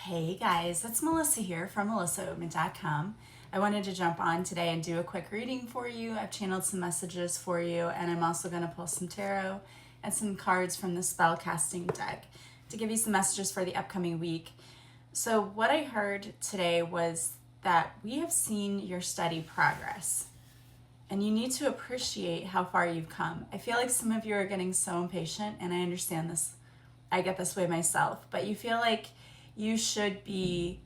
Hey guys, it's Melissa here from melissaoatman.com. I wanted to jump on today and do a quick reading for you. I've channeled some messages for you, and I'm also going to pull some tarot and some cards from the spell casting deck to give you some messages for the upcoming week. So what I heard today was that we have seen your steady progress, and you need to appreciate how far you've come. I feel like some of you are getting so impatient, and I understand this. I get this way myself, but you feel like you should be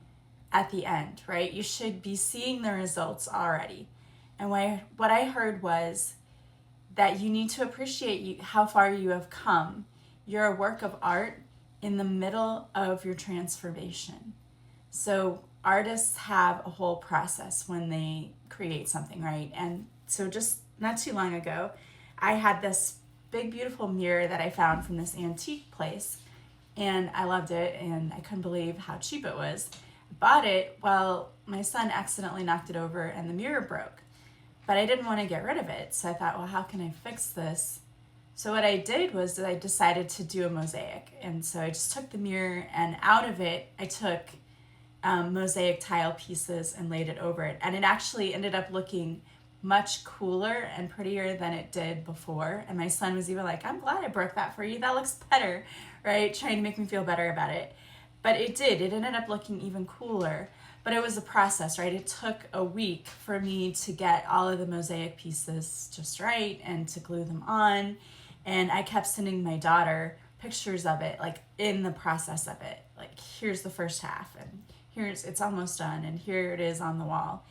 at the end, right? You should be seeing the results already. And what I heard was that you need to appreciate how far you have come. You're a work of art in the middle of your transformation. So artists have a whole process when they create something, right? And so just not too long ago, I had this big, beautiful mirror that I found from this antique place. And I loved it, and I couldn't believe how cheap it was. I bought it while my son accidentally knocked it over and the mirror broke. But I didn't want to get rid of it, so I thought, well, how can I fix this? So what I did was I decided to do a mosaic. And so I just took the mirror, and out of it, I took mosaic tile pieces and laid it over it. And it actually ended up looking much cooler and prettier than it did before. And my son was even like, I'm glad I broke that for you. That looks better, right? Trying to make me feel better about it. But it did. It ended up looking even cooler. But it was a process, right? It took a week for me to get all of the mosaic pieces just right and to glue them on. And I kept sending my daughter pictures of it, like in the process of it. Like, here's the first half, and it's almost done, and here it is on the wall.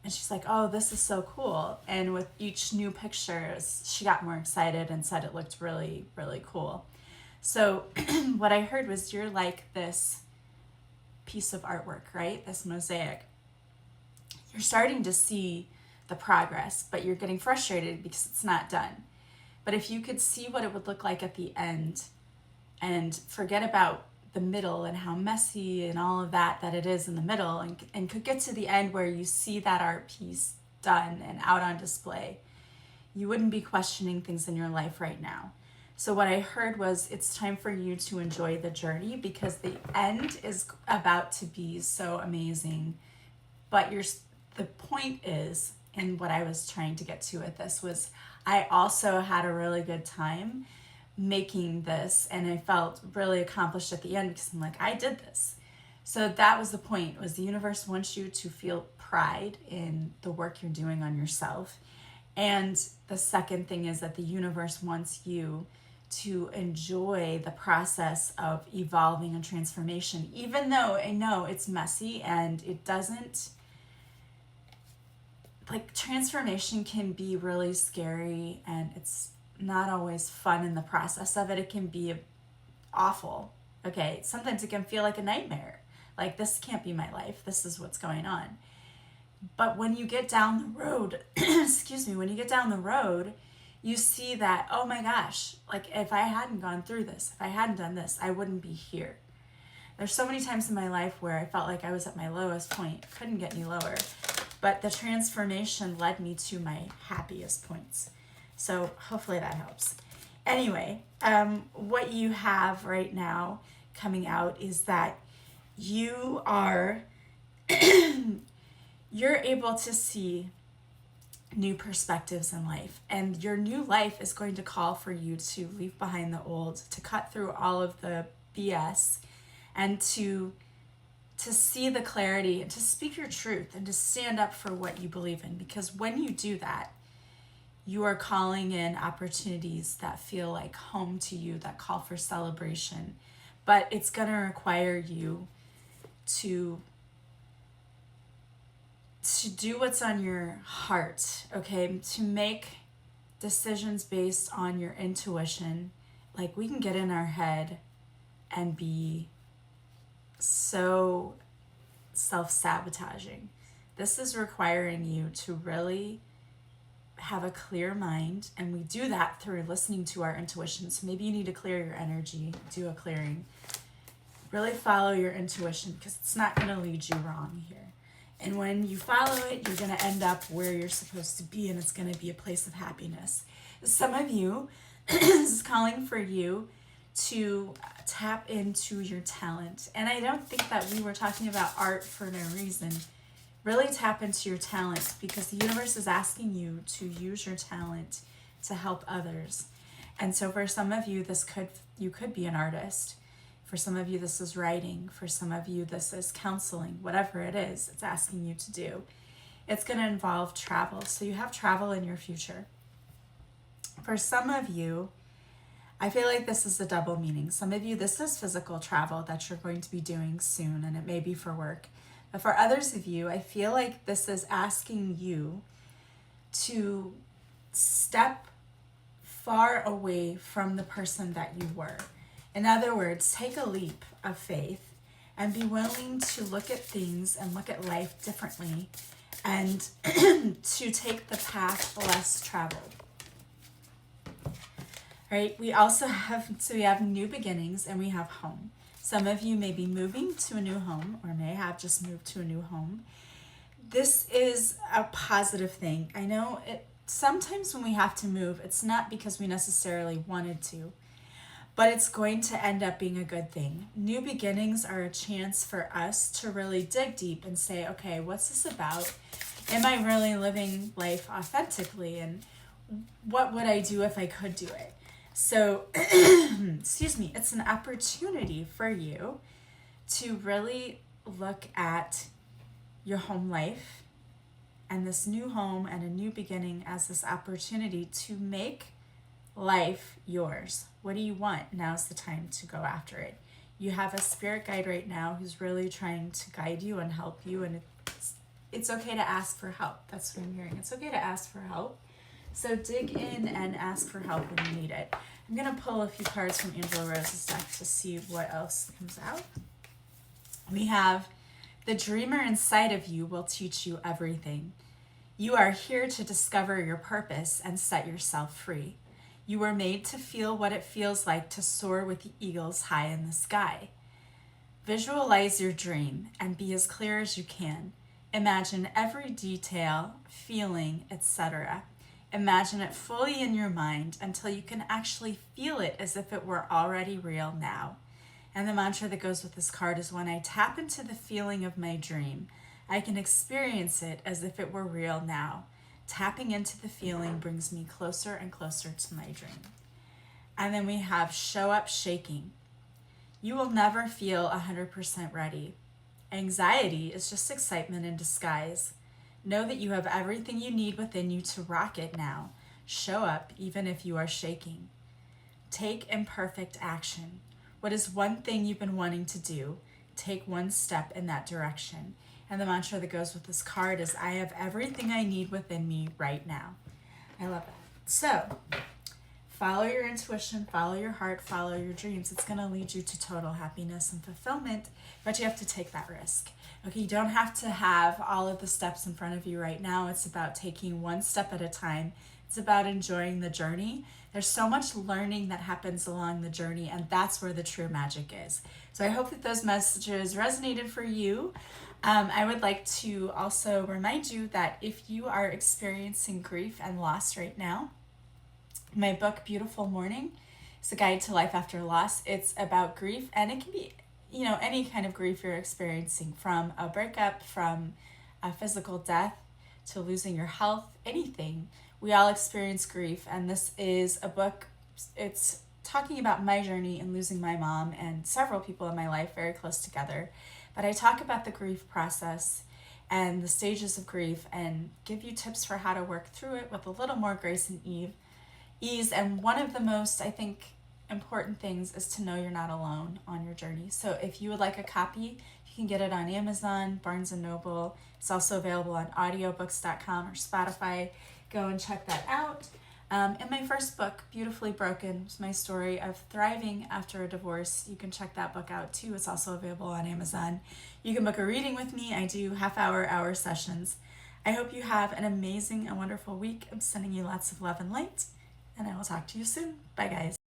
And she's like, oh, this is so cool. And with each new picture, she got more excited and said it looked really, really cool. So what I heard was you're like this piece of artwork, right? This mosaic. You're starting to see the progress, but you're getting frustrated because it's not done. But if you could see what it would look like at the end and forget about the middle and how messy and all of that it is in the middle, and could get to the end where you see that art piece done and out on display, you wouldn't be questioning things in your life right now. So what I heard was it's time for you to enjoy the journey, because the end is about to be so amazing. But the point is, and what I was trying to get to with this was, I also had a really good time making this, and I felt really accomplished at the end because I'm like, I did this. So that was the point, was the universe wants you to feel pride in the work you're doing on yourself. And the second thing is that the universe wants you to enjoy the process of evolving and transformation, even though I know it's messy and it doesn't, like, transformation can be really scary, and it's not always fun in the process of it. It can be awful. Okay, sometimes it can feel like a nightmare. Like, this can't be my life. This is what's going on. But when you get down the road, when you get down the road, you see that, oh my gosh, like, if I hadn't gone through this, if I hadn't done this, I wouldn't be here. There's so many times in my life where I felt like I was at my lowest point, couldn't get any lower. But the transformation led me to my happiest points. So hopefully that helps. Anyway, what you have right now coming out is that you are, you're able to see new perspectives in life. And your new life is going to call for you to leave behind the old, to cut through all of the BS, and to see the clarity, and to speak your truth, and to stand up for what you believe in. Because when you do that, you are calling in opportunities that feel like home to you, that call for celebration. But it's going to require you to do what's on your heart, okay? To make decisions based on your intuition. Like, we can get in our head and be so self-sabotaging. This is requiring you to really have a clear mind, and we do that through listening to our intuition. So maybe you need to clear your energy, do a clearing. Really follow your intuition, because it's not going to lead you wrong here. And when you follow it, you're going to end up where you're supposed to be, and it's going to be a place of happiness. Some of you, this is calling for you to tap into your talent. And I don't think that we were talking about art for no reason. Really tap into your talent, because the universe is asking you to use your talent to help others. And so for some of you, you could be an artist. For some of you, this is writing. For some of you, this is counseling. Whatever it is, it's asking you to do. It's going to involve travel. So you have travel in your future. For some of you, I feel like this is a double meaning. Some of you, this is physical travel that you're going to be doing soon, and it may be for work. But for others of you, I feel like this is asking you to step far away from the person that you were. In other words, take a leap of faith and be willing to look at things and look at life differently, and to take the path less traveled. Right? We have new beginnings, and we have home. Some of you may be moving to a new home, or may have just moved to a new home. This is a positive thing. I know sometimes when we have to move, it's not because we necessarily wanted to, but it's going to end up being a good thing. New beginnings are a chance for us to really dig deep and say, okay, what's this about? Am I really living life authentically? And what would I do if I could do it? So, excuse me, it's an opportunity for you to really look at your home life and this new home and a new beginning as this opportunity to make life yours. What do you want? Now's the time to go after it. You have a spirit guide right now who's really trying to guide you and help you, and it's okay to ask for help. That's what I'm hearing. It's okay to ask for help. So dig in and ask for help when you need it. I'm going to pull a few cards from Angela Rose's deck to see what else comes out. We have the dreamer inside of you will teach you everything. You are here to discover your purpose and set yourself free. You were made to feel what it feels like to soar with the eagles high in the sky. Visualize your dream and be as clear as you can. Imagine every detail, feeling, etc. Imagine it fully in your mind until you can actually feel it as if it were already real now. And the mantra that goes with this card is, when I tap into the feeling of my dream, I can experience it as if it were real now. Tapping into the feeling brings me closer and closer to my dream. And then we have show up shaking. You will never feel 100% ready. Anxiety is just excitement in disguise. Know that you have everything you need within you to rock it now. Show up even if you are shaking. Take imperfect action. What is one thing you've been wanting to do? Take one step in that direction. And the mantra that goes with this card is, I have everything I need within me right now. I love that. So, follow your intuition, follow your heart, follow your dreams. It's going to lead you to total happiness and fulfillment, but you have to take that risk. Okay, you don't have to have all of the steps in front of you right now. It's about taking one step at a time. It's about enjoying the journey. There's so much learning that happens along the journey, and that's where the true magic is. So I hope that those messages resonated for you. I would like to also remind you that if you are experiencing grief and loss right now, my book, Beautiful Mourning, is a guide to life after loss. It's about grief, and it can be, any kind of grief you're experiencing, from a breakup, from a physical death, to losing your health, anything. We all experience grief, and this is a book. It's talking about my journey in losing my mom and several people in my life very close together. But I talk about the grief process and the stages of grief and give you tips for how to work through it with a little more grace and ease. And one of the most, I think, important things is to know you're not alone on your journey. So if you would like a copy, you can get it on Amazon, Barnes & Noble. It's also available on audiobooks.com or Spotify. Go and check that out. And my first book, Beautifully Broken, was my story of thriving after a divorce. You can check that book out too. It's also available on Amazon. You can book a reading with me. I do hour sessions. I hope you have an amazing and wonderful week. I'm sending you lots of love and light, and I will talk to you soon. Bye, guys.